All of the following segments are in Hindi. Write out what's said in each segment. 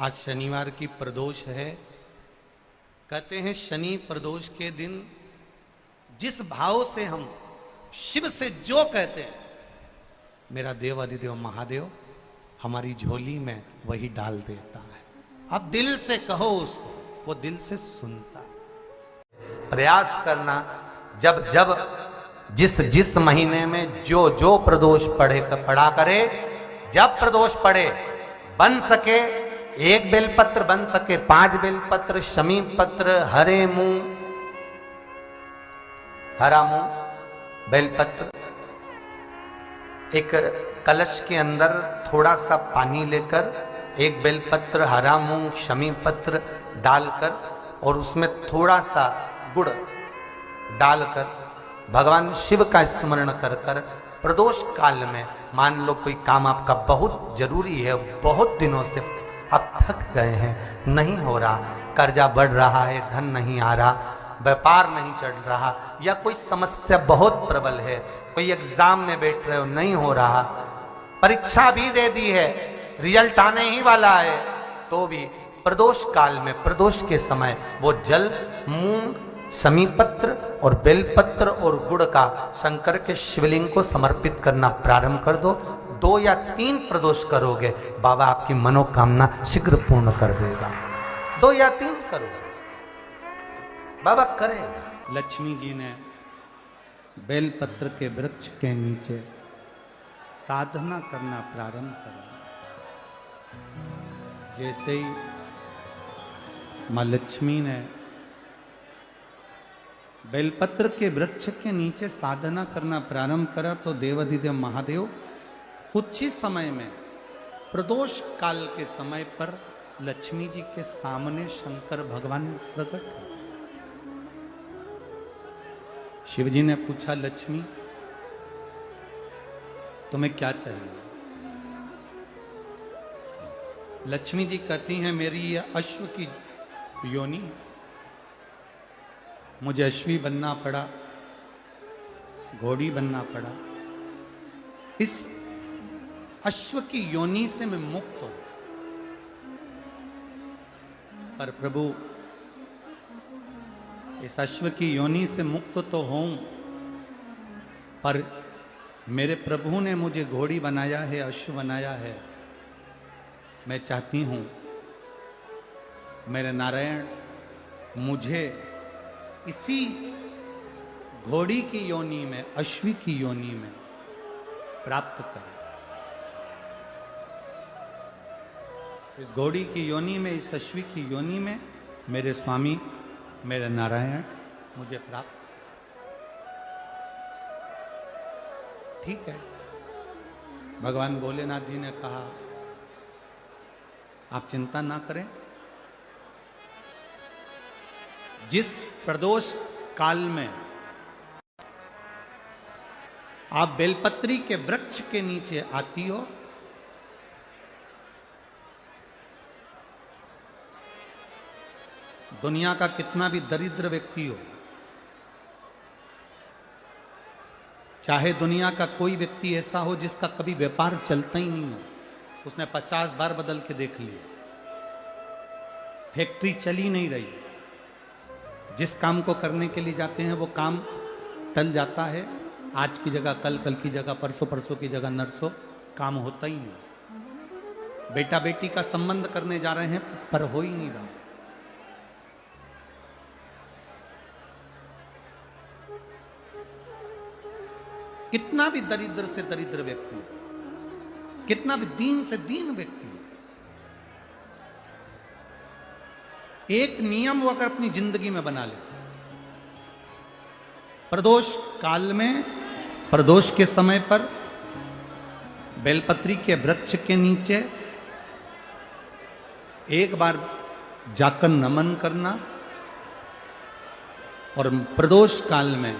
आज शनिवार की प्रदोष है। कहते हैं शनि प्रदोष के दिन जिस भाव से हम शिव से जो कहते हैं, मेरा देव अधिदेव महादेव हमारी झोली में वही डाल देता है। अब दिल से कहो उसको, वो दिल से सुनता है। प्रयास करना, जब जब जिस जिस महीने में जो जो प्रदोष पड़ा करे, जब प्रदोष पड़े, बन सके 1 बेलपत्र, बन सके 5 बेलपत्र, शमी पत्र, हरे मुंह, हरा मुंह, बेलपत्र, एक कलश के अंदर थोड़ा सा पानी लेकर 1 बेलपत्र, हरा मूंग, शमी पत्र डालकर और उसमें थोड़ा सा गुड़ डालकर भगवान शिव का स्मरण कर कर प्रदोष काल में, मान लो कोई काम आपका बहुत जरूरी है, बहुत दिनों से आप थक गए हैं, नहीं हो रहा, कर्जा बढ़ रहा है, धन नहीं आ रहा, व्यापार नहीं चढ़ रहा, या कोई समस्या बहुत प्रबल है, कोई एग्जाम में बैठ रहे हो नहीं हो रहा, परीक्षा भी दे दी है, रिजल्ट आने ही वाला है, तो भी प्रदोष काल में, प्रदोष के समय वो जल, मूंग, शमी पत्र और बेलपत्र और गुड़ का शंकर के शिवलिंग को समर्पित करना प्रारंभ कर दो। 2 या 3 प्रदोष करोगे, बाबा आपकी मनोकामना शीघ्र पूर्ण कर देगा। 2 या 3 करोगे, बाबा करेगा। लक्ष्मी जी ने बेलपत्र के वृक्ष के नीचे साधना करना प्रारंभ करा। जैसे ही मां लक्ष्मी ने बेलपत्र के वृक्ष के नीचे साधना करना प्रारंभ करा, तो देवाधिदेव महादेव कुछ ही समय में, प्रदोष काल के समय पर लक्ष्मी जी के सामने शंकर भगवान प्रकट हुए। शिव जी ने पूछा, लक्ष्मी तुम्हें क्या चाहिए? लक्ष्मी जी कहती हैं, मेरी ये अश्व की योनि, मुझे अश्वी बनना पड़ा, घोड़ी बनना पड़ा, इस अश्व की योनि से मैं मुक्त हूं। पर प्रभु, इस अश्व की योनि से मुक्त तो हूं, पर मेरे प्रभु ने मुझे घोड़ी बनाया है, अश्व बनाया है। मैं चाहती हूं मेरे नारायण मुझे इसी घोड़ी की योनि में, अश्वी की योनि में प्राप्त करें। इस घोड़ी की योनि में, इस अश्वी की योनि में मेरे स्वामी, मेरे नारायण मुझे प्राप्त। ठीक है, भगवान भोलेनाथ जी ने कहा, आप चिंता ना करें, जिस प्रदोष काल में आप बेलपत्री के वृक्ष के नीचे आती हो, दुनिया का कितना भी दरिद्र व्यक्ति हो, चाहे दुनिया का कोई व्यक्ति ऐसा हो जिसका कभी व्यापार चलता ही नहीं हो, उसने 50 बार बदल के देख लिया, फैक्ट्री चली नहीं रही, जिस काम को करने के लिए जाते हैं वो काम टल जाता है, आज की जगह कल, कल की जगह परसों, परसों की जगह नरसों, काम होता ही नहीं। बेटा बेटी का संबंध करने जा रहे हैं पर हो ही नहीं रहा। कितना भी दरिद्र से दरिद्र व्यक्ति हो, कितना भी दीन से दीन व्यक्ति हो, एक नियम वो अगर अपनी जिंदगी में बना ले, प्रदोष काल में, प्रदोष के समय पर बेलपत्री के वृक्ष के नीचे एक बार जाकर नमन करना, और प्रदोष काल में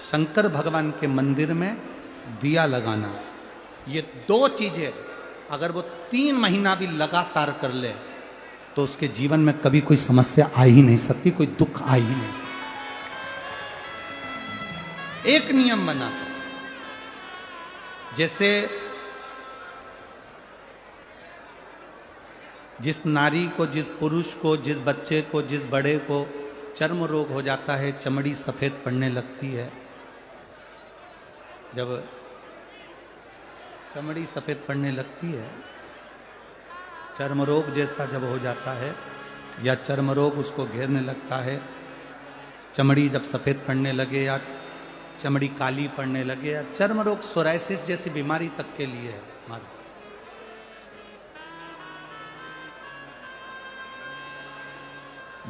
शंकर भगवान के मंदिर में दिया लगाना। ये 2 चीजें अगर वो 3 महीना भी लगातार कर ले, तो उसके जीवन में कभी कोई समस्या आ ही नहीं सकती, कोई दुख आ ही नहीं सकता। एक नियम बना, जैसे जिस नारी को, जिस पुरुष को, जिस बच्चे को, जिस बड़े को चर्म रोग हो जाता है, चमड़ी सफेद पड़ने लगती है, जब चमड़ी सफेद पड़ने लगती है, चर्म रोग जैसा जब हो जाता है या चर्म रोग उसको घेरने लगता है, चमड़ी जब सफेद पड़ने लगे या चमड़ी काली पड़ने लगे, या चर्म रोग सोराइसिस जैसी बीमारी तक के लिए है हमारे।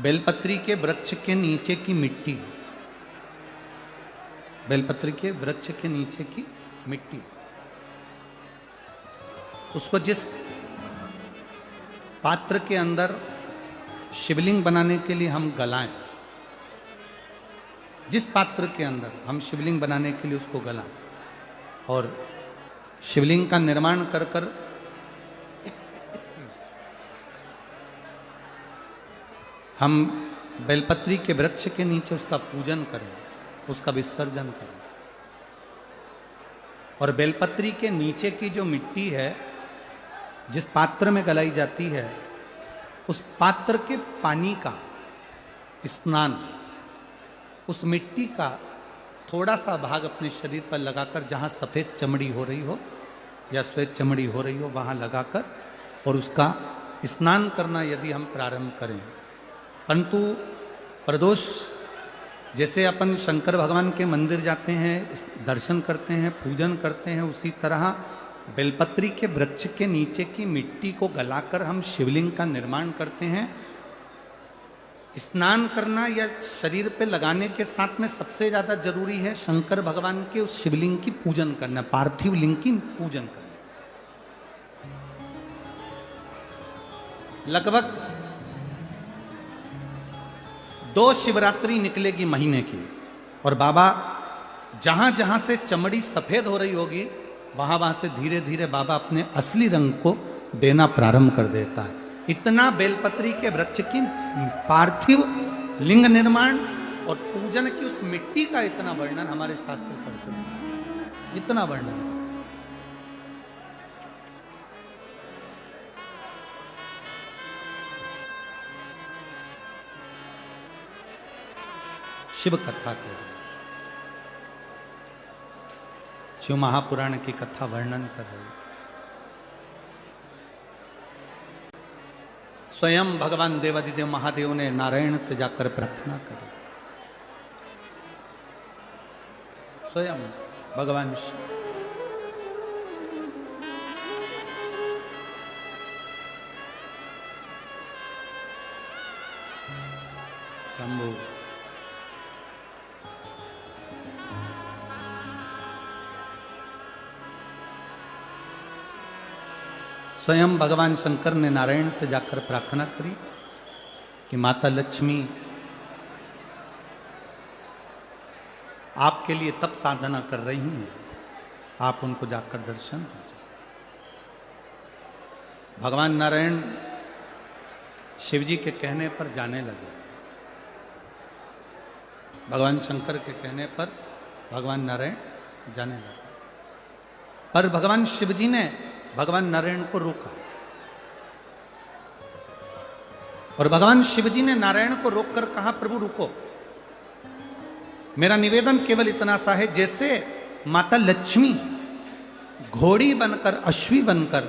बेलपत्री के वृक्ष के नीचे की मिट्टी, बेलपत्री के वृक्ष के नीचे की मिट्टी, उसको जिस पात्र के अंदर शिवलिंग बनाने के लिए हम गलाएं, जिस पात्र के अंदर हम शिवलिंग बनाने के लिए उसको गलाएं और शिवलिंग का निर्माण कर कर हम बेलपत्री के वृक्ष के नीचे उसका पूजन करें, उसका विसर्जन करें। और बेलपत्री के नीचे की जो मिट्टी है जिस पात्र में गलाई जाती है, उस पात्र के पानी का स्नान, उस मिट्टी का थोड़ा सा भाग अपने शरीर पर लगाकर, जहाँ सफ़ेद चमड़ी हो रही हो या श्वेत चमड़ी हो रही हो वहाँ लगाकर और उसका स्नान करना यदि हम प्रारंभ करें। परंतु प्रदोष जैसे अपन शंकर भगवान के मंदिर जाते हैं, दर्शन करते हैं, पूजन करते हैं, उसी तरह बेलपत्री के वृक्ष के नीचे की मिट्टी को गलाकर हम शिवलिंग का निर्माण करते हैं। स्नान करना या शरीर पे लगाने के साथ में सबसे ज्यादा जरूरी है शंकर भगवान के उस शिवलिंग की पूजन करना, पार्थिव लिंग की पूजन करना। लगभग 2 शिवरात्रि निकलेगी महीने की, और बाबा जहां जहां से चमड़ी सफेद हो रही होगी वहां वहां से धीरे धीरे बाबा अपने असली रंग को देना प्रारंभ कर देता है। इतना बेलपत्री के वृक्ष की पार्थिव लिंग निर्माण और पूजन की उस मिट्टी का इतना वर्णन हमारे शास्त्र करते हैं, इतना वर्णन। शिव कथा कह रहे, शिव महापुराण की कथा वर्णन कर रहे। स्वयं भगवान देवादिदेव महादेव ने नारायण से जाकर प्रार्थना करी। स्वयं भगवान शंभु स्वयं भगवान शंकर ने नारायण से जाकर प्रार्थना करी कि माता लक्ष्मी आपके लिए तप साधना कर रही हैं, आप उनको जाकर दर्शन दीजिए। भगवान नारायण शिव जी के कहने पर जाने लगे। भगवान शंकर के कहने पर भगवान नारायण जाने लगे, पर भगवान शिव जी ने भगवान नारायण को रोका, और भगवान शिव जी ने नारायण को रोककर कहा, प्रभु रुको, मेरा निवेदन केवल इतना सा है, जैसे माता लक्ष्मी घोड़ी बनकर, अश्वी बनकर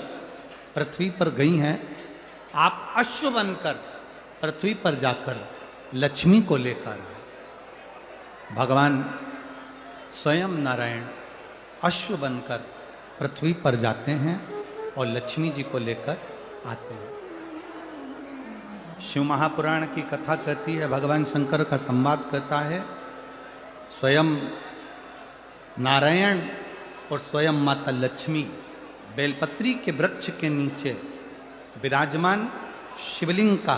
पृथ्वी पर गई हैं, आप अश्व बनकर पृथ्वी पर जाकर लक्ष्मी को लेकर आए। भगवान स्वयं नारायण अश्व बनकर पृथ्वी पर जाते हैं और लक्ष्मी जी को लेकर आते हैं। शिव महापुराण की कथा कहती है, भगवान शंकर का संवाद कहता है, स्वयं नारायण और स्वयं माता लक्ष्मी बेलपत्री के वृक्ष के नीचे विराजमान शिवलिंग का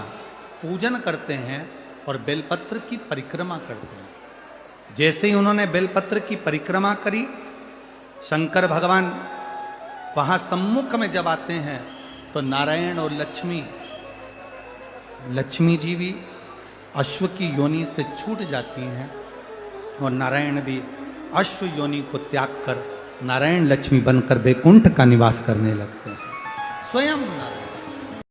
पूजन करते हैं और बेलपत्र की परिक्रमा करते हैं। जैसे ही उन्होंने बेलपत्र की परिक्रमा करी, शंकर भगवान वहां सम्मुख में जब आते हैं तो नारायण और लक्ष्मी जी भी अश्व की योनि से छूट जाती हैं और नारायण भी अश्व योनि को त्याग कर नारायण लक्ष्मी बनकर बैकुंठ का निवास करने लगते हैं। स्वयं नारायण